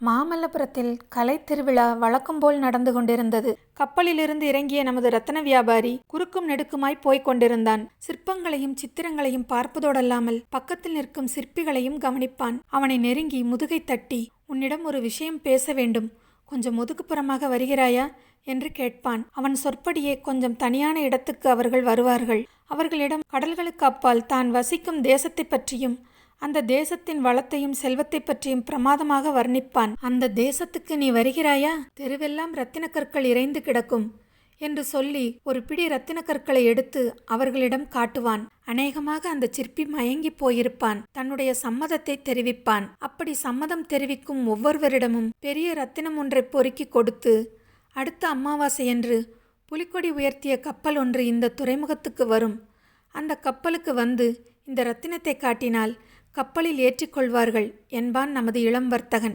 மாமல்லபுரத்தில் கலை திருவிழா வழக்கம் போல் நடந்து கொண்டிருந்தது. கப்பலிலிருந்து இறங்கிய நமது ரத்தன வியாபாரி குறுக்கும் நெடுக்குமாய் போய்க் கொண்டிருந்தான். சிற்பங்களையும் சித்திரங்களையும் பார்ப்பதோடல்லாமல் பக்கத்தில் நிற்கும் சிற்பிகளையும் கவனிப்பான். அவனை நெருங்கி முதுகை தட்டி, "உன்னிடம் ஒரு விஷயம் பேச வேண்டும், கொஞ்சம் ஒதுக்குப்புறமாக வருகிறாயா?" என்று கேட்பான். அவன் சொற்படியே கொஞ்சம் தனியான இடத்துக்கு அவர்கள் வருவார்கள். அவர்களிடம் கடல்களுக்கு அப்பால் தான் வசிக்கும் தேசத்தை பற்றியும் அந்த தேசத்தின் வளத்தையும் செல்வத்தை பற்றியும் பிரமாதமாக வர்ணிப்பான். "அந்த தேசத்துக்கு நீ வருகிறாயா? தெருவெல்லாம் இரத்தின கற்கள் இறைந்து கிடக்கும்" என்று சொல்லி ஒரு பிடி இரத்தின கற்களை எடுத்து அவர்களிடம் காட்டுவான். அநேகமாக அந்த சிற்பி மயங்கி போயிருப்பான். தன்னுடைய சம்மதத்தை தெரிவிப்பான். அப்படி சம்மதம் தெரிவிக்கும் ஒவ்வொருவரிடமும் பெரிய இரத்தினம் ஒன்றை பொறுக்கி கொடுத்து, அடுத்த அமாவாசையன்று புலிக்கொடி உயர்த்திய கப்பல் ஒன்று இந்த துறைமுகத்துக்கு வரும். அந்த கப்பலுக்கு வந்து இந்த இரத்தினத்தை காட்டினால் கப்பலில் ஏற்றிக்கொள்வார்கள் என்பான் நமது இளம் வர்த்தகன்.